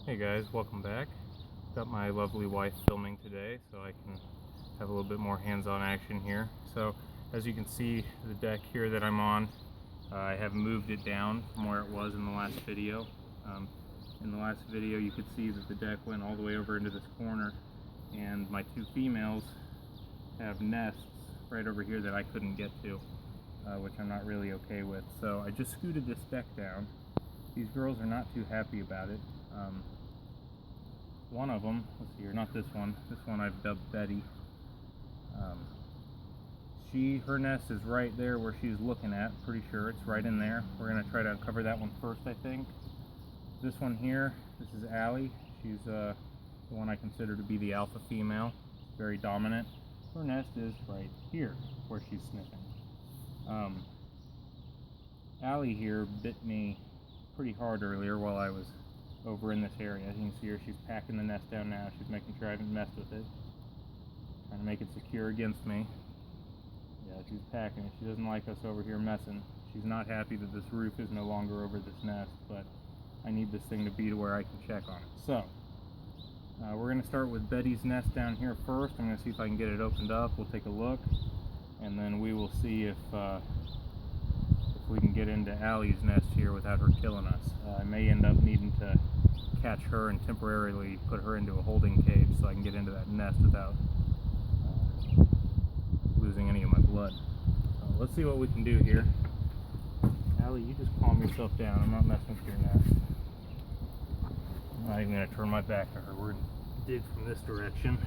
Hey guys, welcome back. Got my lovely wife filming today so I can have a little bit more hands-on action here. So as you can see, the deck here that I'm on, I have moved it down from where it was in the last video. In the last video you could see that the deck went all the way over into this corner, and my two females have nests right over here that I couldn't get to, which I'm not really okay with. So I just scooted this deck down. These girls are not too happy about it. One of them, let's see here, not this one I've dubbed Betty. Her nest is right there where she's looking at, pretty sure it's right in there. We're going to try to uncover that one first, I think. This one here, this is Allie. She's the one I consider to be the alpha female, very dominant. Her nest is right here where she's sniffing. Allie here bit me pretty hard earlier while I was over in this area. As you can see her, she's packing the nest down now. She's making sure I haven't messed with it. Trying to make it secure against me. Yeah, she's packing it. She doesn't like us over here messing. She's not happy that this roof is no longer over this nest, but I need this thing to be to where I can check on it. So, we're going to start with Betty's nest down here first. I'm going to see if I can get it opened up. We'll take a look, and then we will see if we can get into Allie's nest here without her killing us. I may end up needing to catch her and temporarily put her into a holding cage so I can get into that nest without losing any of my blood. So let's see what we can do here. Allie, you just calm yourself down. I'm not messing with your nest. I'm not even going to turn my back to her. We're going to dig from this direction.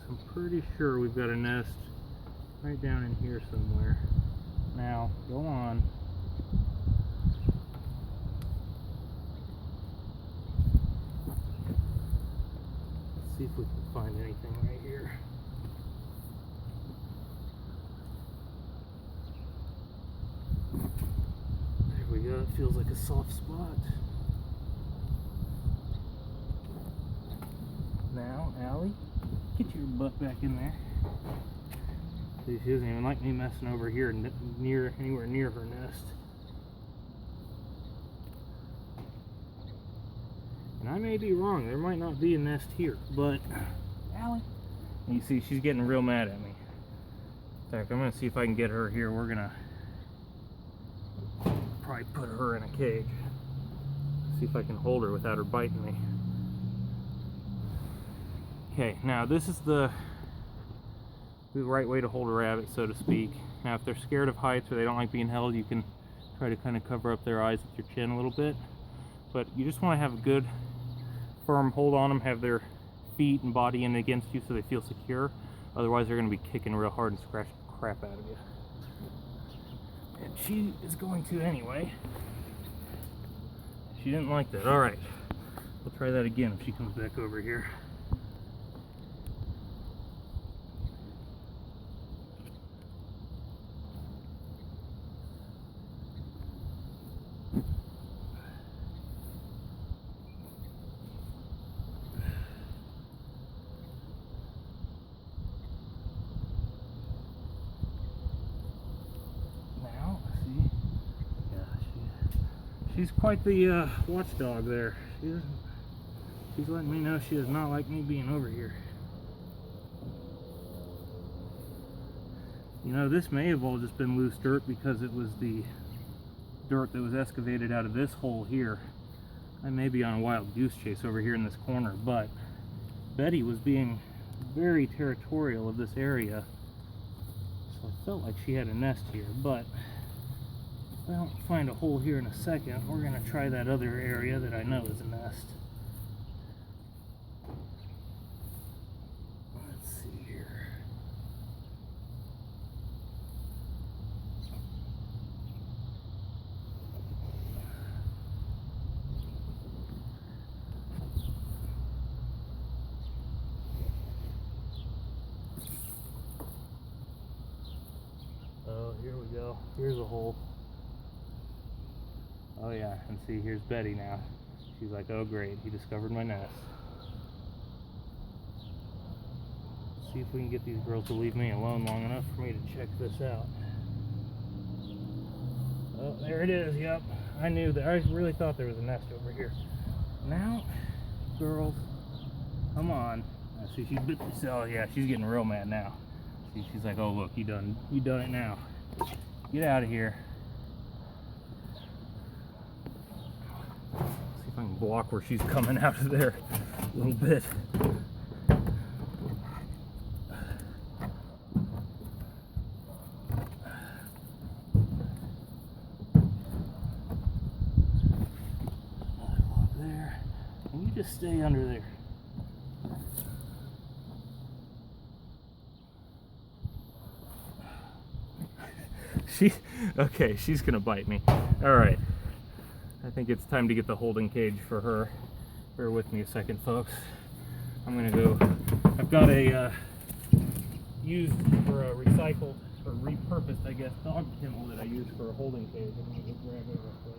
So I'm pretty sure we've got a nest right down in here somewhere. Now, go on. Let's see if we can find anything right here. There we go. It feels like a soft spot. Now, Allie, get your butt back in there. She doesn't even like me messing over here anywhere near her nest. And I may be wrong, there might not be a nest here, but Allie, you see she's getting real mad at me. In fact, I'm gonna see if I can get her here. We're gonna probably put her in a cage. See if I can hold her without her biting me. Okay, now this is the right way to hold a rabbit, so to speak. Now if they're scared of heights or they don't like being held, you can try to kind of cover up their eyes with your chin a little bit, but you just want to have a good firm hold on them, have their feet and body in against you so they feel secure. Otherwise they're going to be kicking real hard and scratching the crap out of you, and she is going to anyway. She didn't like that. Alright, we'll try that again if she comes back over here. She's quite the watchdog there. She's letting me know she does not like me being over here. You know, this may have all just been loose dirt because it was the dirt that was excavated out of this hole here. I may be on a wild goose chase over here in this corner, but Betty was being very territorial of this area, so I felt like she had a nest here. But if I don't find a hole here in a second, we're going to try that other area that I know is a nest. Let's see here. Oh, here we go. Here's a hole. Oh yeah, and see, here's Betty now. She's like, oh great, he discovered my nest. See if we can get these girls to leave me alone long enough for me to check this out. Oh, there it is, yep. I knew that. I really thought there was a nest over here. Now, girls, come on. See, she's bit. Oh yeah, she's getting real mad now. See, she's like, oh look, you done it now. Get out of here. See if I can block where she's coming out of there a little bit. There. And you just stay under there. Okay, she's gonna bite me. All right, I think it's time to get the holding cage for her. Bear with me a second, folks. I'm gonna go. I've got a used for a recycled or repurposed, I guess, dog kennel that I use for a holding cage. I'm gonna go grab it real quick.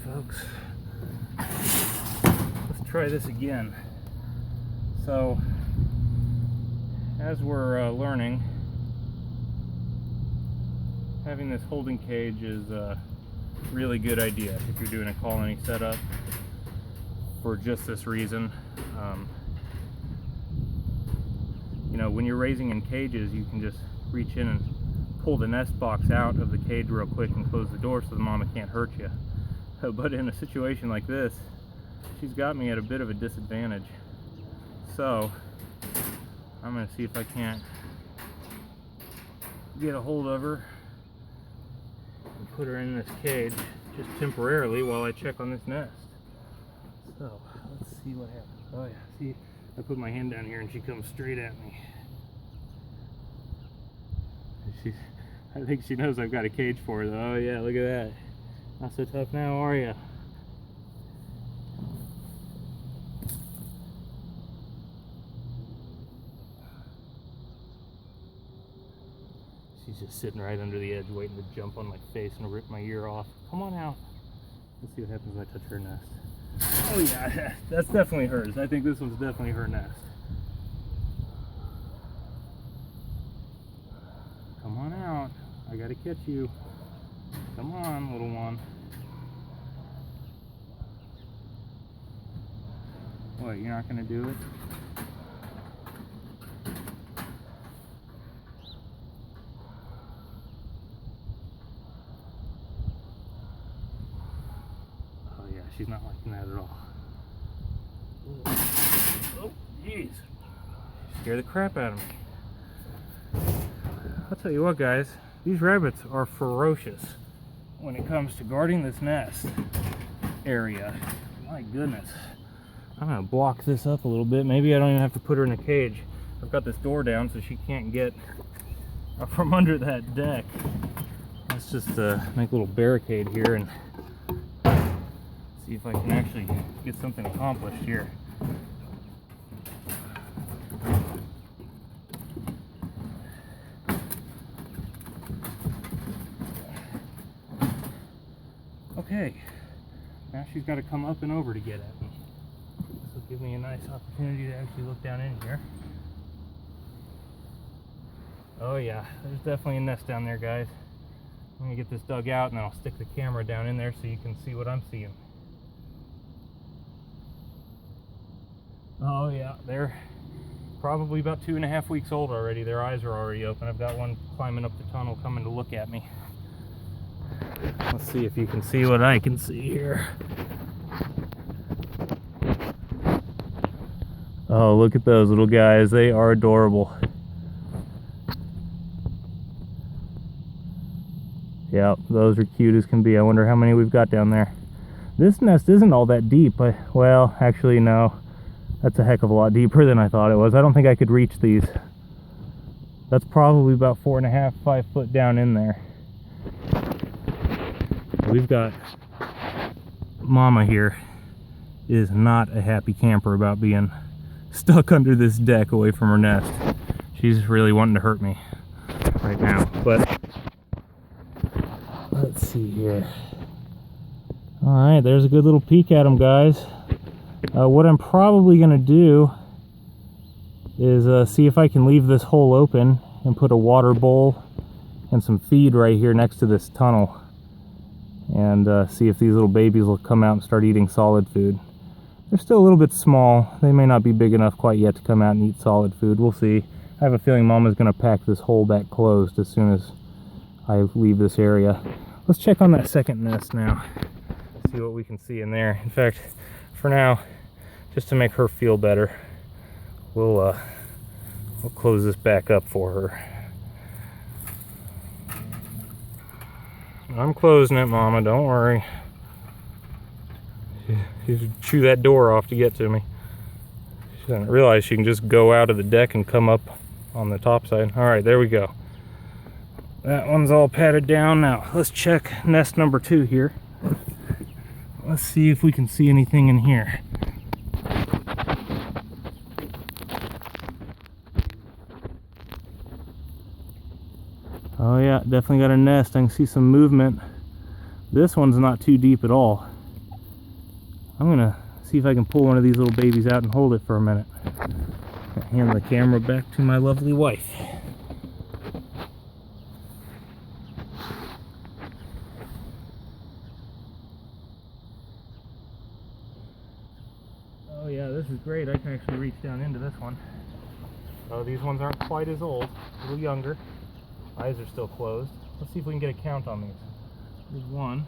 Folks, let's try this again. So, as we're learning, having this holding cage is a really good idea if you're doing a colony setup for just this reason. You know, when you're raising in cages, you can just reach in and pull the nest box out of the cage real quick and close the door so the mama can't hurt you. But in a situation like this, she's got me at a bit of a disadvantage. So I'm going to see if I can't get a hold of her and put her in this cage just temporarily while I check on this nest. So let's see what happens. Oh yeah, see, I put my hand down here and she comes straight at me. I think she knows I've got a cage for her though. Oh yeah, look at that. Not so tough now, are ya? She's just sitting right under the edge waiting to jump on my face and rip my ear off. Come on out. Let's see what happens when I touch her nest. Oh yeah, that's definitely hers. I think this one's definitely her nest. Come on out. I gotta catch you. Come on, little one. What, you're not gonna do it? Oh yeah, she's not liking that at all. Oh, jeez. Scare the crap out of me. I'll tell you what, guys. These rabbits are ferocious when it comes to guarding this nest area. My goodness. I'm gonna block this up a little bit. Maybe I don't even have to put her in a cage. I've got this door down so she can't get from under that deck. Let's just make a little barricade here and see if I can actually get something accomplished here. Okay, now she's got to come up and over to get at me. This will give me a nice opportunity to actually look down in here. Oh yeah, there's definitely a nest down there, guys. I'm gonna get this dug out and then I'll stick the camera down in there so you can see what I'm seeing. Oh yeah, they're probably about 2.5 weeks old already. Their eyes are already open. I've got one climbing up the tunnel coming to look at me. Let's see if you can see what I can see here. Oh, look at those little guys. They are adorable. Yep, those are cute as can be. I wonder how many we've got down there. This nest isn't all that deep. Well, actually, no. That's a heck of a lot deeper than I thought it was. I don't think I could reach these. That's probably about 4.5, 5 foot down in there. We've got Mama here is not a happy camper about being stuck under this deck away from her nest. She's really wanting to hurt me right now. But let's see here. Alright, there's a good little peek at them, guys. What I'm probably going to do is see if I can leave this hole open and put a water bowl and some feed right here next to this tunnel, and see if these little babies will come out and start eating solid food. They're still a little bit small. They may not be big enough quite yet to come out and eat solid food. We'll see. I have a feeling Mama's going to pack this hole back closed as soon as I leave this area. Let's check on that second nest now. See what we can see in there. In fact, for now, just to make her feel better, we'll close this back up for her. I'm closing it, Mama, don't worry. She chew that door off to get to me. She doesn't realize she can just go out of the deck and come up on the top side. All right, there we go. That one's all patted down. Now let's check nest number 2 here. Let's see if we can see anything in here. Oh yeah, definitely got a nest. I can see some movement. This one's not too deep at all. I'm gonna see if I can pull one of these little babies out and hold it for a minute. Hand the camera back to my lovely wife. Oh yeah, this is great. I can actually reach down into this one. Oh, these ones aren't quite as old, a little younger. Eyes are still closed. Let's see if we can get a count on these. Here's 1,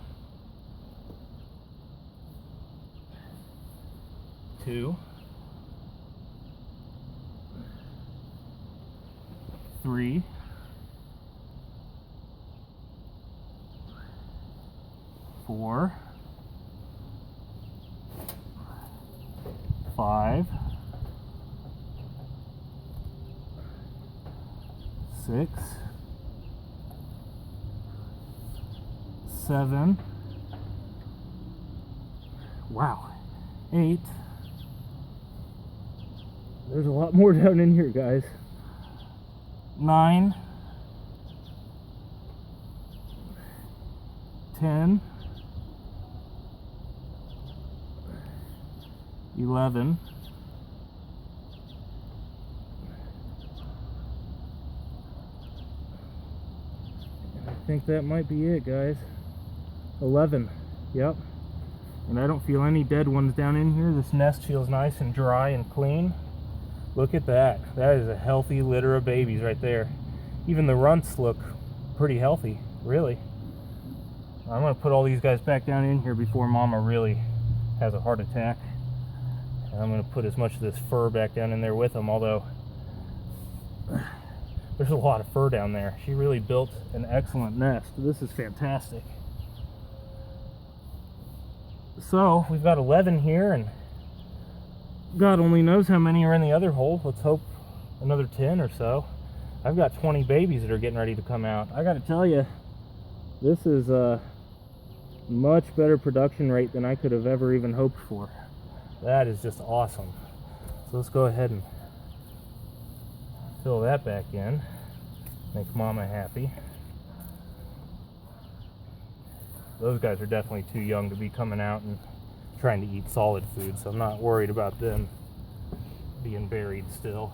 2, 3, 4, 5, 6, 7, wow, 8. There's a lot more down in here, guys. 9, 10, 11, I think that might be it, guys. 11. Yep. And I don't feel any dead ones down in here. This nest feels nice and dry and clean. Look at that. That is a healthy litter of babies right there. Even the runts look pretty healthy, really. I'm going to put all these guys back down in here before Mama really has a heart attack. And I'm going to put as much of this fur back down in there with them, although there's a lot of fur down there. She really built an excellent nest. This is fantastic. So we've got 11 here, and God only knows how many are in the other hole. Let's hope another 10 or so. I've got 20 babies that are getting ready to come out. I got to tell you, this is a much better production rate than I could have ever even hoped for. That is just awesome. So let's go ahead and fill that back in. Make Mama happy. Those guys are definitely too young to be coming out and trying to eat solid food, so I'm not worried about them being buried still.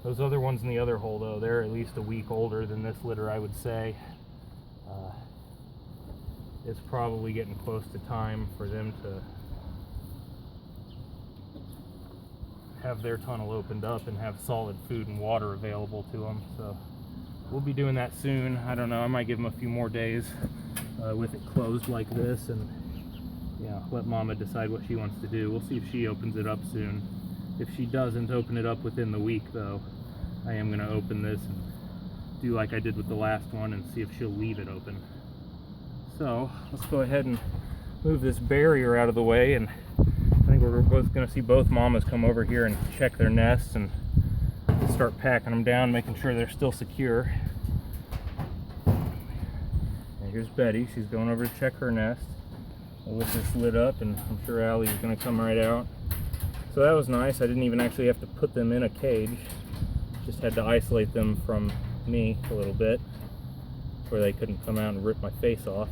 Those other ones in the other hole, though, they're at least a week older than this litter, I would say. It's probably getting close to time for them to have their tunnel opened up and have solid food and water available to them. So we'll be doing that soon. I don't know, I might give them a few more days with it closed like this, and yeah, let Mama decide what she wants to do. We'll see if she opens it up soon. If she doesn't open it up within the week, though, I am going to open this and do like I did with the last one and see if she'll leave it open. So let's go ahead and move this barrier out of the way, and I think we're both going to see both mamas come over here and check their nests and start packing them down, making sure they're still secure. And here's Betty. She's going over to check her nest. I'll lift this lid up, and I'm sure Allie is going to come right out. So that was nice. I didn't even actually have to put them in a cage. Just had to isolate them from me a little bit where they couldn't come out and rip my face off.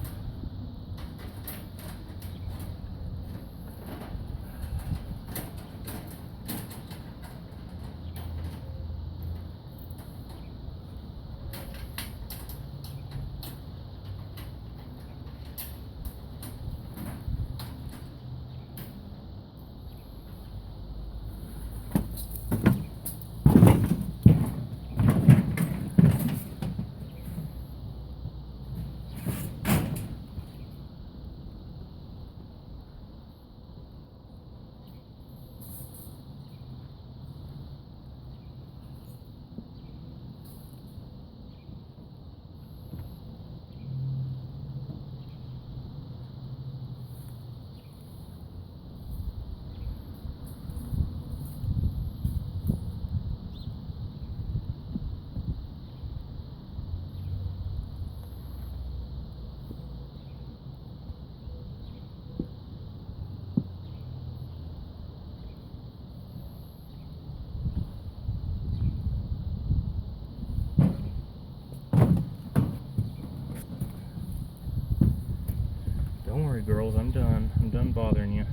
Don't worry, girls, I'm done. I'm done bothering you.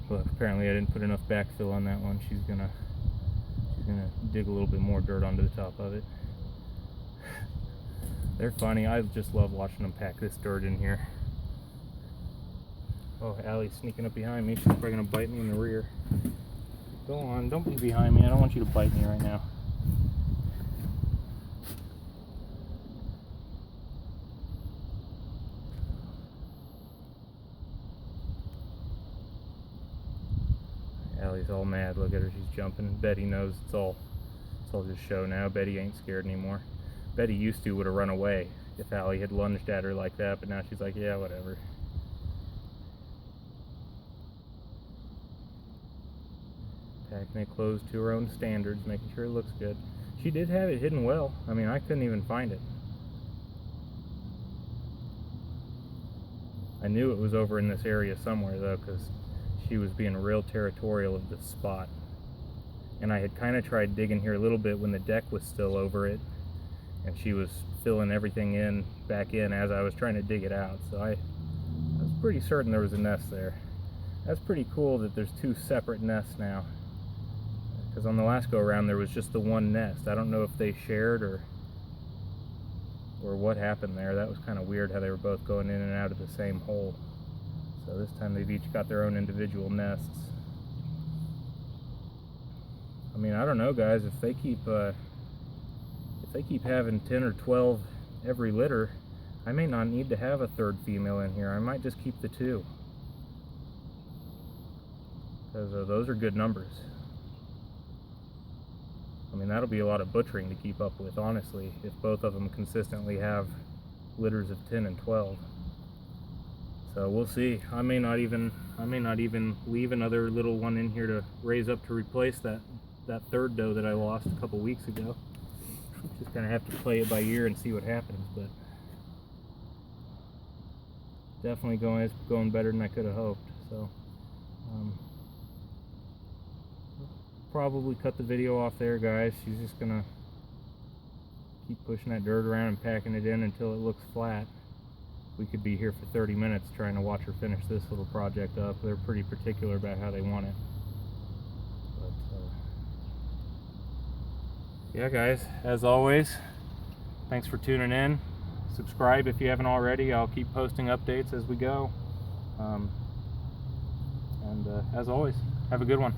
Look, apparently I didn't put enough backfill on that one. She's gonna dig a little bit more dirt onto the top of it. They're funny. I just love watching them pack this dirt in here. Oh, Allie's sneaking up behind me. She's probably gonna bite me in the rear. Go on, don't be behind me. I don't want you to bite me right now. Allie's all mad. Look at her, she's jumping. Betty knows it's all just show now. Betty ain't scared anymore. Betty used to would have run away if Allie had lunged at her like that, but now she's like, yeah, whatever. Packing it closed to her own standards, making sure it looks good. She did have it hidden well. I mean, I couldn't even find it. I knew it was over in this area somewhere though, because she was being real territorial of this spot. And I had kind of tried digging here a little bit when the deck was still over it, and she was filling everything back in as I was trying to dig it out. So I was pretty certain there was a nest there. That's pretty cool that there's two separate nests now, because on the last go around there was just the one nest. I don't know if they shared or what happened there. That was kind of weird how they were both going in and out of the same hole. So this time they've each got their own individual nests. I mean, I don't know, guys, if they keep having 10 or 12 every litter, I may not need to have a third female in here. I might just keep the two, because those are good numbers. I mean, that'll be a lot of butchering to keep up with, honestly, if both of them consistently have litters of 10 and 12. So we'll see. I may not even leave another little one in here to raise up to replace that third doe that I lost a couple weeks ago. Just gonna have to play it by ear and see what happens, but definitely going better than I could have hoped. So probably cut the video off there, guys. She's just gonna keep pushing that dirt around and packing it in until it looks flat. We could be here for 30 minutes trying to watch her finish this little project up. They're pretty particular about how they want it. But yeah, guys, as always, thanks for tuning in. Subscribe if you haven't already. I'll keep posting updates as we go. And as always, have a good one.